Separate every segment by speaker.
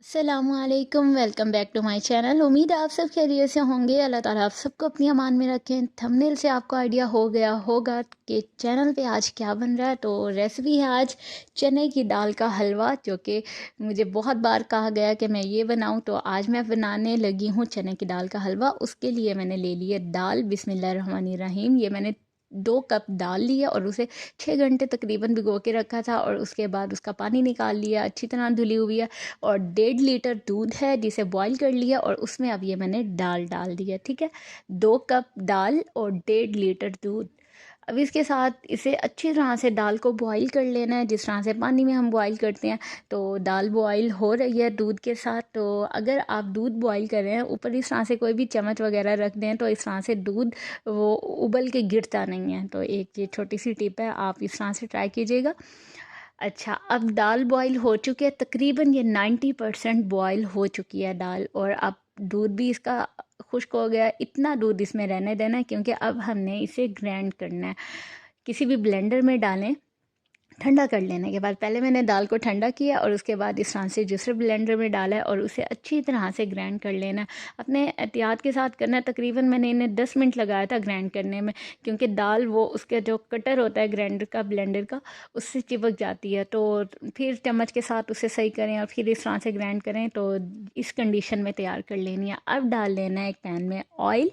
Speaker 1: अस्सलामुअलैकुम, welcome back to my channel. उम्मीद है आप सब खैरियत से होंगे। अल्लाह ताला आप सबको अपनी अमान में रखें। थंबनेल से आपको आइडिया हो गया होगा कि चैनल पे आज क्या बन रहा है। तो रेसिपी है आज चने की दाल का हलवा, जो कि मुझे बहुत बार कहा गया कि मैं ये बनाऊं, तो आज मैं बनाने लगी हूँ चने की दाल का हलवा। उसके लिए मैंने ले ली है दाल। बिस्मिल्लाहिर्रहमानिर्रहीम। ये मैंने 2 कप दाल ली है और उसे 6 घंटे तकरीबन भिगो के रखा था, और उसके बाद उसका पानी निकाल लिया, अच्छी तरह धुली हुई है। और 1.5 लीटर दूध है जिसे बॉईल कर लिया, और उसमें अब ये मैंने दाल डाल दी है। ठीक है, 2 कप दाल और 1.5 लीटर दूध। अब इसके साथ इसे अच्छी तरह से दाल को बॉईल कर लेना है, जिस तरह से पानी में हम बॉईल करते हैं। तो दाल बॉईल हो रही है दूध के साथ। तो अगर आप दूध बॉईल कर रहे हैं, ऊपर इस तरह से कोई भी चम्मच वगैरह रख दें, तो इस तरह से दूध वो उबल के गिरता नहीं है। तो एक ये छोटी सी टिप है, आप इस तरह से ट्राई कीजिएगा। अच्छा, अब दाल बॉईल हो चुकी है, तकरीबन ये 90% बॉईल हो चुकी है दाल। और अब दूध भी इसका खुश्क हो गया। इतना दूध इसमें रहने देना है, क्योंकि अब हमने इसे ग्राइंड करना है। किसी भी ब्लेंडर में डालें। ठंडा कर लेने के बाद, पहले मैंने दाल को ठंडा किया और उसके बाद इस तरह से दूसरे ब्लेंडर में डाला है और उसे अच्छी तरह से ग्राइंड कर लेना है। अपने एहतियात के साथ करना है। तकरीबन मैंने इन्हें 10 मिनट लगाया था ग्राइंड करने में, क्योंकि दाल वो उसका जो कटर होता है ग्राइंडर का, ब्लेंडर का, उससे चिपक जाती है। तो फिर चम्मच के साथ उसे सही करें और फिर इस तरह से ग्राइंड करें। तो इस कंडीशन में तैयार कर लेनी है। अब डाल लेना है एक पैन में ऑयल,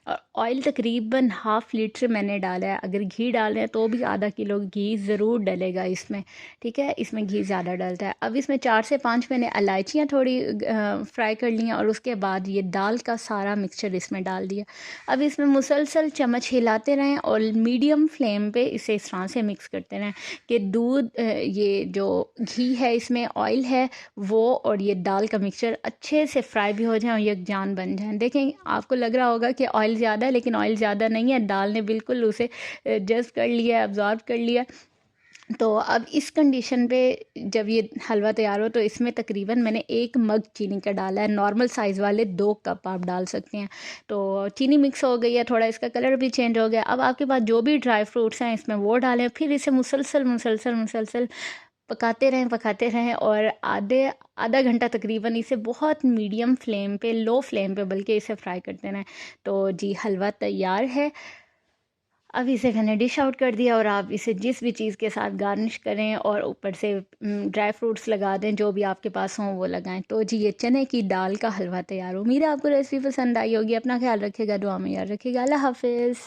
Speaker 1: और ऑयल तकरीबन ½ लीटर मैंने डाला है। अगर घी डाल रहे हैं तो भी आधा किलो घी ज़रूर डलेगा इसमें। ठीक है, इसमें घी ज़्यादा डलता है। अब इसमें 4 से 5 मैंने इलायचियाँ थोड़ी फ्राई कर ली हैं, और उसके बाद ये दाल का सारा मिक्सचर इसमें डाल दिया। अब इसमें मुसलसल चम्मच हिलाते रहें और मीडियम फ्लेम पे इसे इस तरह से मिक्स करते रहें कि दूध, ये जो घी है इसमें, ऑयल है वो, और ये दाल का मिक्सचर अच्छे से फ्राई भी हो जाए और यकजान बन जाए। देखें, आपको लग रहा होगा कि ऑयल ज़्यादा है, लेकिन ऑयल ज़्यादा नहीं है। दाल ने बिल्कुल उसे जज़्ब कर लिया, एब्जॉर्ब कर लिया। तो अब इस कंडीशन पे जब ये हलवा तैयार हो, तो इसमें तकरीबन मैंने 1 मग चीनी का डाला है। नॉर्मल साइज़ वाले 2 कप आप डाल सकते हैं। तो चीनी मिक्स हो गई है, थोड़ा इसका कलर भी चेंज हो गया। अब आपके पास जो भी ड्राई फ्रूट्स हैं इसमें वो डालें। फिर इसे मुसलसल मुसलसल मुसलसल पकाते रहें, और आधा घंटा तकरीबन इसे बहुत मीडियम फ्लेम पे, लो फ्लेम पे बल्कि, इसे फ्राई करते रहें। तो जी, हलवा तैयार है। अब इसे मैंने डिश आउट कर दिया, और आप इसे जिस भी चीज़ के साथ गार्निश करें और ऊपर से ड्राई फ्रूट्स लगा दें, जो भी आपके पास हों वो लगाएं। तो जी, ये चने की दाल का हलवा तैयार। उम्मीद है आपको रेसिपी पसंद आई होगी। अपना ख्याल रखिएगा, दुआ में याद रखिएगा। अल्लाह हाफिज़।